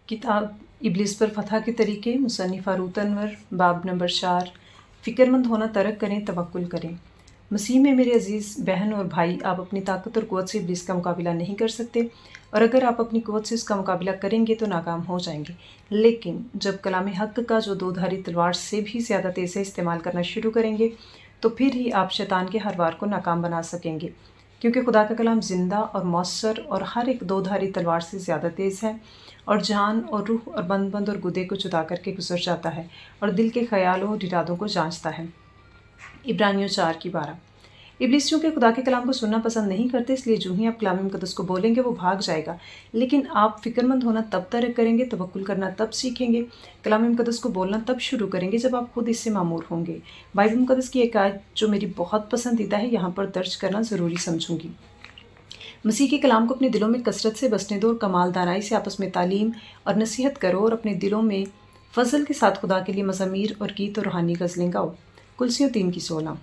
किताब इब्लिस पर फतह के तरीके, मुसन्निफ़ फ़ारूक अनवर, बाब नंबर 4। फ़िक्रमंद होना तर्क करें, तवक्कुल करें। मसीह में मेरे अजीज़ बहन और भाई, आप अपनी ताकत और क़ुव्वत से इब्लिस का मुकाबला नहीं कर सकते, और अगर आप अपनी क़ुव्वत से उसका मुकाबला करेंगे तो नाकाम हो जाएंगे। लेकिन जब कलाम हक़ का जो दो धारी तलवार से भी ज़्यादा तेज़ से इस्तेमाल करना शुरू करेंगे तो फिर ही आप शैतान के हर वार को नाकाम बना सकेंगे, क्योंकि खुदा का कलाम ज़िंदा और मौसर और हर एक दो धारी तलवार से ज़्यादा तेज़ है, और जान और रूह और बंद और गुदे को जुदा करके गुजर जाता है और दिल के ख्यालों और इरादों को जांचता है। इब्रानियों 4:12। इब्लिस चूँकि खुदा के कलाम को सुनना पसंद नहीं करते, इसलिए जो ही आप कलाम मुक़द्दस को बोलेंगे वो भाग जाएगा। लेकिन आप फ़िक्रमंद होना तब तर्क करेंगे, तवक्कुल करना तब सीखेंगे, कलाम मुक़द्दस को बोलना तब शुरू करेंगे जब आप खुद इससे मामूर होंगे। बाइबल मुक़द्दस की एक आयत जो मेरी बहुत पसंदीदा है, यहाँ पर दर्ज करना ज़रूरी समझूंगी। मसीह के कलाम को अपने दिलों में कसरत से बसने दो और कमाल दानाई से आपस में तालीम और नसीहत करो, और अपने दिलों में फजल के साथ खुदा के लिए मज़ामीर और गीत और रूहानी गज़लें गाओ। कुलसियों 3:16।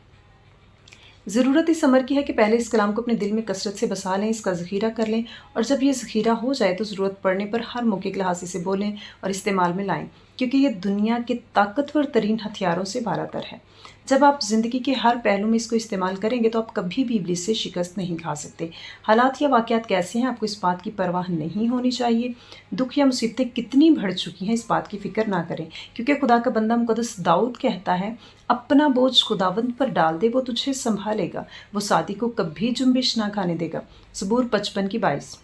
ज़रूरत इस अमर की है कि पहले इस कलाम को अपने दिल में कसरत से बसा लें, इसका ज़ख़ीरा कर लें, और जब ये ज़ख़ीरा हो जाए तो ज़रूरत पड़ने पर हर मौके के लिहाज से बोलें और इस्तेमाल में लाएं, क्योंकि ये दुनिया के ताकतवर तरीन हथियारों से बारातर है। जब आप ज़िंदगी के हर पहलू में इसको इस्तेमाल करेंगे तो आप कभी भी इब्लिस से शिकस्त नहीं खा सकते। हालात या वाक़यात कैसे हैं, आपको इस बात की परवाह नहीं होनी चाहिए। दुख या मुसीबतें कितनी बढ़ चुकी हैं, इस बात की फ़िक्र ना करें, क्योंकि खुदा का बंदा मुक़द्दस दाऊद कहता है, अपना बोझ खुदावंद पर डाल दे, वो तुझे संभालेगा, वो सादी को कभी जुम्बिश ना खाने देगा। ज़बूर 55:22।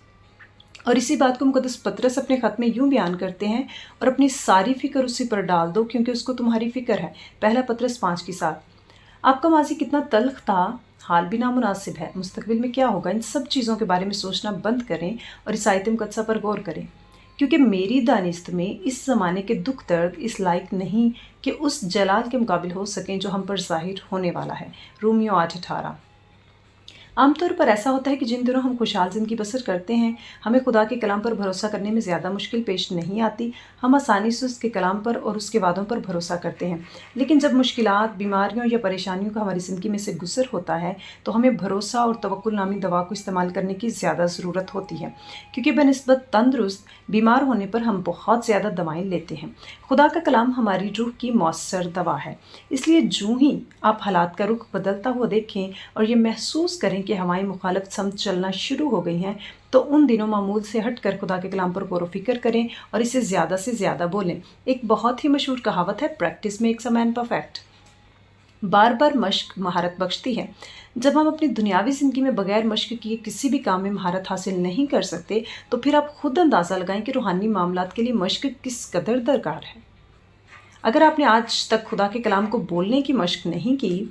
और इसी बात को मुक़द्दस पतरस अपने ख़त में यूँ बयान करते हैं, और अपनी सारी फ़िक्र उसी पर डाल दो, क्योंकि उसको तुम्हारी फ़िक्र है। पहला पतरस 5:7। आपका माज़ी कितना तल्ख़ था, हाल भी नामुनासिब है, मुस्तक़बिल में क्या होगा, इन सब चीज़ों के बारे में सोचना बंद करें और इस आयत मुक़द्दसा पर गौर करें, क्योंकि मेरी दानिस्त में इस ज़माने के दुख दर्द इस लायक नहीं कि उस जलाल के मुकाबिल हो सकें जो हम पर ज़ाहिर होने वाला है। रोमियो 8:18। आमतौर पर ऐसा होता है कि जिन दिनों हम खुशहाल ज़िंदगी बसर करते हैं, हमें खुदा के कलाम पर भरोसा करने में ज़्यादा मुश्किल पेश नहीं आती। हम आसानी से उसके कलाम पर और उसके वादों पर भरोसा करते हैं। लेकिन जब मुश्किलात, बीमारियों या परेशानियों का हमारी ज़िंदगी में से गुज़र होता है तो हमें भरोसा और तवक्कुल नामी दवा को इस्तेमाल करने की ज़्यादा ज़रूरत होती है, क्योंकि बनिस्बत तंदुरुस्त बीमार होने पर हम बहुत ज़्यादा दवाएँ लेते हैं। खुदा का कलाम हमारी रूह की मौसर दवा है। इसलिए जो ही आप हालात का रुख बदलता हुआ देखें और ये महसूस करें कि हवाएं मुखालफ समझ चलना शुरू हो गई हैं, तो उन दिनों मामूल से हटकर खुदा के कलाम पर गौर व फिक्र करें और इसे ज़्यादा से ज़्यादा बोलें। एक बहुत ही मशहूर कहावत है, practice makes a man perfect. बार बार मश्क महारत बख्शती है। जब हम अपनी दुनियावी ज़िंदगी में बगैर मश्क किए किसी भी काम में महारत हासिल नहीं कर सकते, तो फिर आप खुद अंदाज़ा लगाएं कि रूहानी मामलात के लिए मश्क किस कदर दरकार है। अगर आपने आज तक खुदा के कलाम को बोलने की मश्क नहीं की,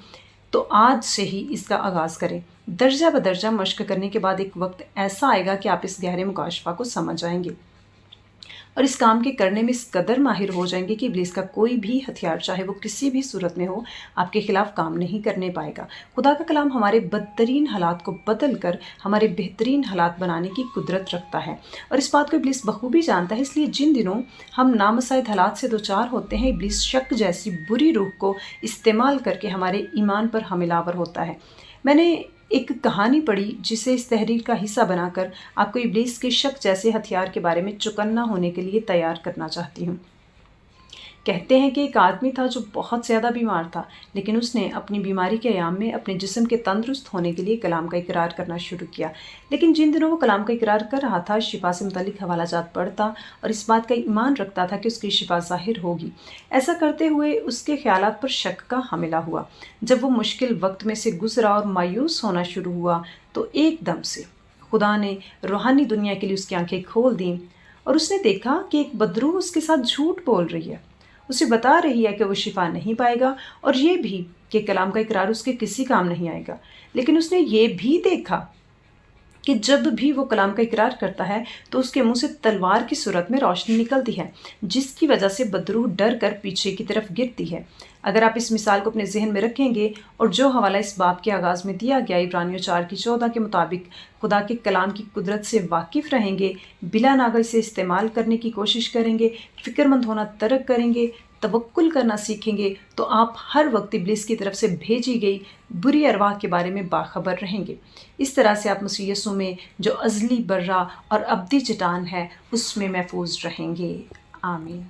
तो आज से ही इसका आगाज़ करें। दर्जा बदर्जा मश्क करने के बाद एक वक्त ऐसा आएगा कि आप इस गहरे मुकाशफा को समझ जाएंगे और इस काम के करने में इस कदर माहिर हो जाएंगे कि इब्लीस का कोई भी हथियार, चाहे वो किसी भी सूरत में हो, आपके खिलाफ काम नहीं करने पाएगा। खुदा का कलाम हमारे बदतरीन हालात को बदल कर हमारे बेहतरीन हालात बनाने की कुदरत रखता है, और इस बात को इब्लीस बखूबी जानता है। इसलिए जिन दिनों हम नामसाइद हालात से दो चार होते हैं, इब्लीस शक जैसी बुरी रूह को इस्तेमाल करके हमारे ईमान पर हमलावर होता है। मैंने एक कहानी पढ़ी जिसे इस तहरीर का हिस्सा बनाकर आपको इब्लीस के शक जैसे हथियार के बारे में चौकन्ना होने के लिए तैयार करना चाहती हूँ। कहते हैं कि एक आदमी था जो बहुत ज़्यादा बीमार था, लेकिन उसने अपनी बीमारी के अयाम में अपने जिस्म के तंदुरुस्त होने के लिए कलाम का इकरार करना शुरू किया। लेकिन जिन दिनों वो कलाम का इकरार कर रहा था, शिफा से मुतल्लिक हवालाजात पढ़ता और इस बात का ईमान रखता था कि उसकी शिफा ज़ाहिर होगी। ऐसा करते हुए उसके ख्यालात पर शक का हमला हुआ। जब वो मुश्किल वक्त में से गुजरा और मायूस होना शुरू हुआ, तो एकदम से खुदा ने रूहानी दुनिया के लिए उसकी आंखें खोल दी और उसने देखा कि एक बदरूह उसके साथ झूठ बोल रही है। उसे बता रही है कि वो शिफा नहीं पाएगा, और ये भी कि कलाम का इकरार उसके किसी काम नहीं आएगा। लेकिन उसने ये भी देखा कि जब भी वो कलाम का इकरार करता है तो उसके मुंह से तलवार की सूरत में रोशनी निकलती है, जिसकी वजह से बदरूह डर कर पीछे की तरफ गिरती है। اگر آپ اس مثال کو اپنے ذہن میں رکھیں گے اور جو حوالہ اس باب کے آغاز میں دیا گیا عبرانیوں 4:14 کے مطابق خدا کے کلام کی قدرت سے واقف رہیں گے، بلا ناغہ اسے استعمال کرنے کی کوشش کریں گے، فکر مند ہونا ترک کریں گے، توکل کرنا سیکھیں گے، تو آپ ہر وقت ابلیس کی طرف سے بھیجی گئی بری ارواح کے بارے میں باخبر رہیں گے۔ اس طرح سے آپ مسیح یسوع میں جو ازلی برہ اور ابدی چٹان ہے اس میں محفوظ رہیں گے۔ آمین۔